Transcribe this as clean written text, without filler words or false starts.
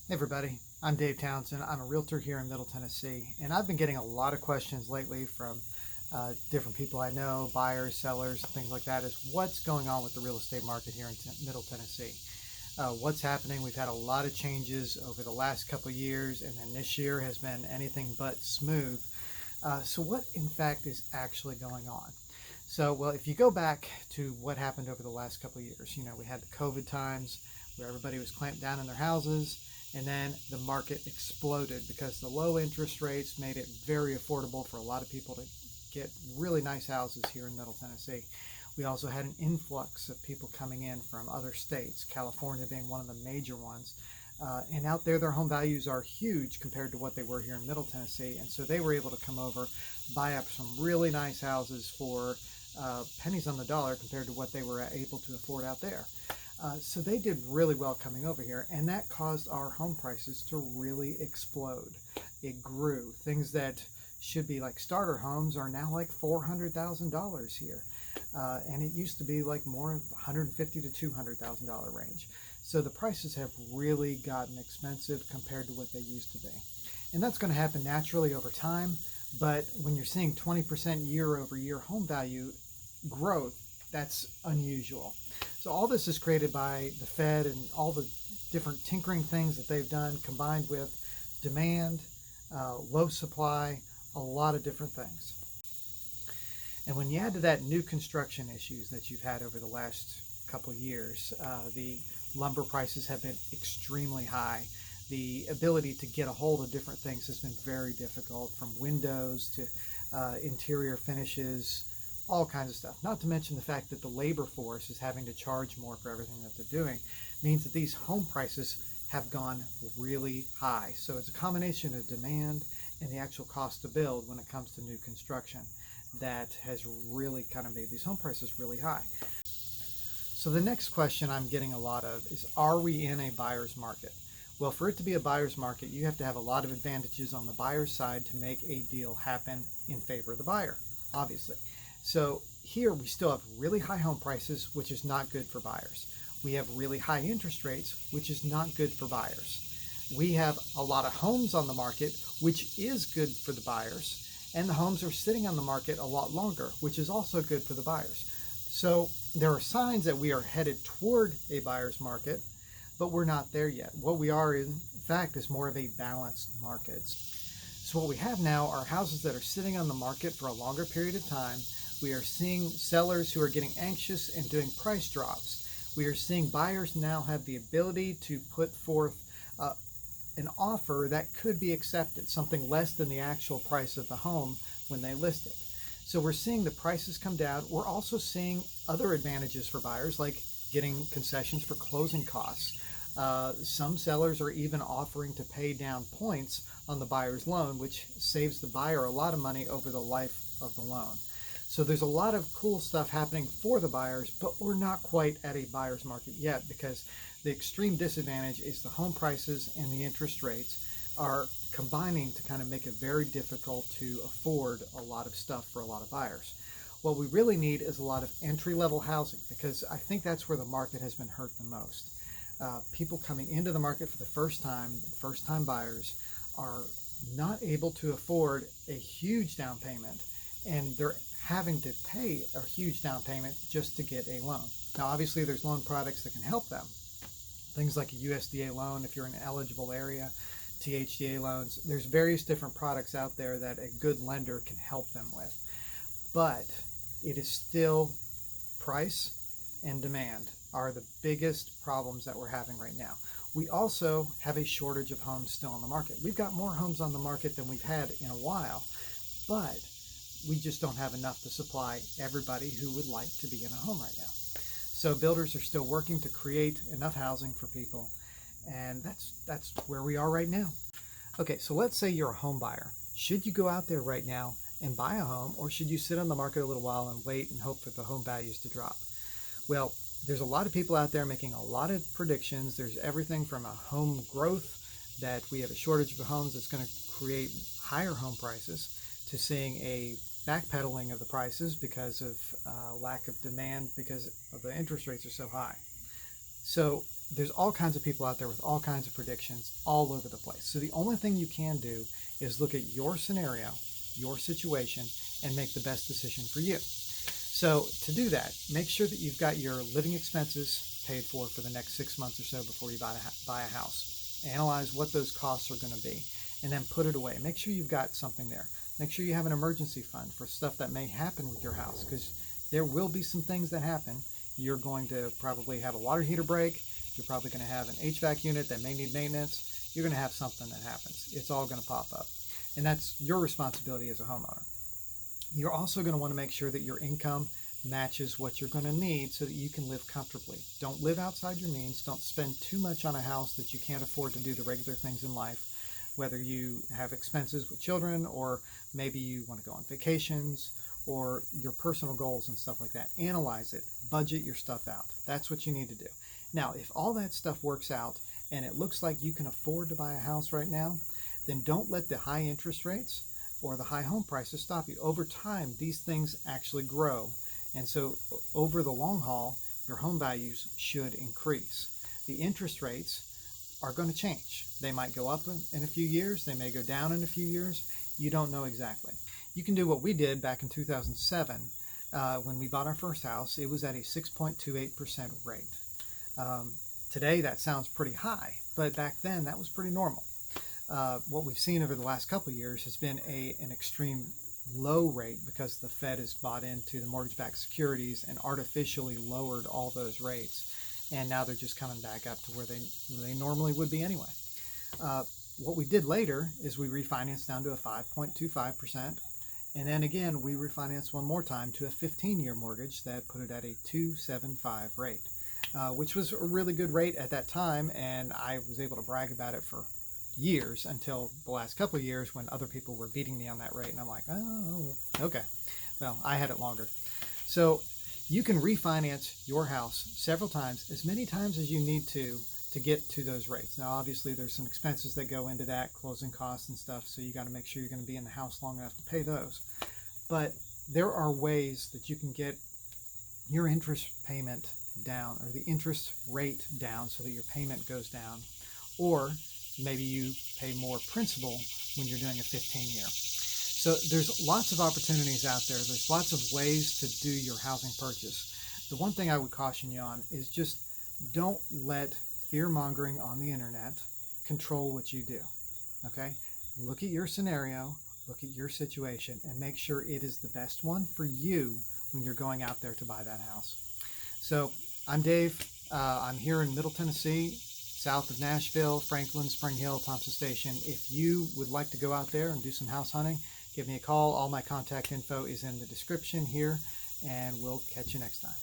Hey everybody, I'm Dave Townsend. I'm a realtor here in Middle Tennessee, and I've been getting a lot of questions lately from different people I know, buyers, sellers, things like that, is what's going on with the real estate market here in Middle Tennessee. What's happening? We've had a lot of changes over the last couple of years, and then this year has been anything but smooth. So what in fact is actually going on? Well, if you go back to what happened over the last couple of years, we had the COVID times where everybody was clamped down in their houses, and then the market exploded because the low interest rates made it very affordable for a lot of people to get really nice houses here in Middle Tennessee. We also had an influx of people coming in from other states, California being one of the major ones. And out there, their home values are huge compared to what they were here in Middle Tennessee. And so they were able to come over, buy up some really nice houses for pennies on the dollar compared to what they were able to afford out there. So they did really well coming over here, and that caused our home prices to really explode. It grew. Things that should be like starter homes are now like $400,000 here. And it used to be like more $150,000 to $200,000 range. So the prices have really gotten expensive compared to what they used to be. And that's going to happen naturally over time. But when you're seeing 20% year over year home value growth, that's unusual. So all this is created by the Fed and all the different tinkering things that they've done, combined with demand, low supply, a lot of different things. And when you add to that new construction issues that you've had over the last couple of years, the lumber prices have been extremely high. The ability to get a hold of different things has been very difficult, from windows to interior finishes, all kinds of stuff. Not to mention the fact that the labor force is having to charge more for everything that they're doing, means that these home prices have gone really high. So it's a combination of demand and the actual cost to build when it comes to new construction that has really kind of made these home prices really high. So the next question I'm getting a lot of is, are we in a buyer's market? Well, for it to be a buyer's market, you have to have a lot of advantages on the buyer's side to make a deal happen in favor of the buyer, obviously. So here we still have really high home prices, which is not good for buyers. We have really high interest rates, which is not good for buyers. We have a lot of homes on the market, which is good for the buyers. And the homes are sitting on the market a lot longer, which is also good for the buyers. So there are signs that we are headed toward a buyer's market, but we're not there yet. What we are, in fact, is more of a balanced market. So what we have now are houses that are sitting on the market for a longer period of time. We are seeing sellers who are getting anxious and doing price drops. We are seeing buyers now have the ability to put forth an offer that could be accepted, something less than the actual price of the home when they list it. So we're seeing the prices come down. We're also seeing other advantages for buyers, like getting concessions for closing costs. Some sellers are even offering to pay down points on the buyer's loan, which saves the buyer a lot of money over the life of the loan. So there's a lot of cool stuff happening for the buyers, but we're not quite at a buyer's market yet, because the extreme disadvantage is the home prices and the interest rates are combining to kind of make it very difficult to afford a lot of stuff for a lot of buyers. What we really need is a lot of entry-level housing, because I think that's where the market has been hurt the most. People coming into the market for the first-time buyers, are not able to afford a huge down payment, and they're having to pay a huge down payment just to get a loan. Now, obviously, there's loan products that can help them. Things like a USDA loan if you're in an eligible area, THDA loans. There's various different products out there that a good lender can help them with. But it is still price and demand are the biggest problems that we're having right now. We also have a shortage of homes still on the market. We've got more homes on the market than we've had in a while, but we just don't have enough to supply everybody who would like to be in a home right now. So builders are still working to create enough housing for people, and that's where we are right now. Okay, so let's say you're a home buyer. Should you go out there right now and buy a home, or should you sit on the market a little while and wait and hope for the home values to drop? Well, there's a lot of people out there making a lot of predictions. There's everything from a home growth, that we have a shortage of homes that's going to create higher home prices, to seeing a backpedaling of the prices because of lack of demand because of the interest rates are so high. So there's all kinds of people out there with all kinds of predictions all over the place. So the only thing you can do is look at your scenario, your situation, and make the best decision for you. So to do that, make sure that you've got your living expenses paid for the next 6 months or so before you buy a house. Analyze what those costs are going to be, and then put it away. Make sure you've got something there. Make sure you have an emergency fund for stuff that may happen with your house, because there will be some things that happen. You're going to probably have a water heater break. You're probably going to have an HVAC unit that may need maintenance. You're going to have something that happens. It's all going to pop up. And that's your responsibility as a homeowner. You're also going to want to make sure that your income matches what you're going to need so that you can live comfortably. Don't live outside your means. Don't spend too much on a house that you can't afford to do the regular things in life, whether you have expenses with children, or maybe you want to go on vacations, or your personal goals and stuff like that. Analyze it. Budget your stuff out. That's what you need to do. Now, if all that stuff works out and it looks like you can afford to buy a house right now, then don't let the high interest rates or the high home prices stop you. Over time, these things actually grow. And so over the long haul, your home values should increase. The interest rates are going to change. They might go up in a few years. They may go down in a few years. You don't know exactly. You can do what we did back in 2007 when we bought our first house. It was at a 6.28% rate. Today that sounds pretty high, but back then that was pretty normal. What we've seen over the last couple of years has been an extreme low rate, because the Fed has bought into the mortgage-backed securities and artificially lowered all those rates, and now they're just coming back up to where they normally would be anyway. What we did later is we refinanced down to a 5.25%, and then again we refinanced one more time to a 15-year mortgage that put it at a 2.75 rate, which was a really good rate at that time, and I was able to brag about it for years until the last couple of years when other people were beating me on that rate, and I'm like, oh, okay. Well, I had it longer. So you can refinance your house several times, as many times as you need to get to those rates. Now, obviously, there's some expenses that go into that, closing costs and stuff, so you got to make sure you're going to be in the house long enough to pay those. But there are ways that you can get your interest payment down, or the interest rate down, so that your payment goes down, or maybe you pay more principal when you're doing a 15-year. So there's lots of opportunities out there. There's lots of ways to do your housing purchase. The one thing I would caution you on is just don't let fear-mongering on the internet control what you do, okay? Look at your scenario, look at your situation, and make sure it is the best one for you when you're going out there to buy that house. So I'm Dave. I'm here in Middle Tennessee, south of Nashville, Franklin, Spring Hill, Thompson Station. If you would like to go out there and do some house hunting, give me a call. All my contact info is in the description here, and we'll catch you next time.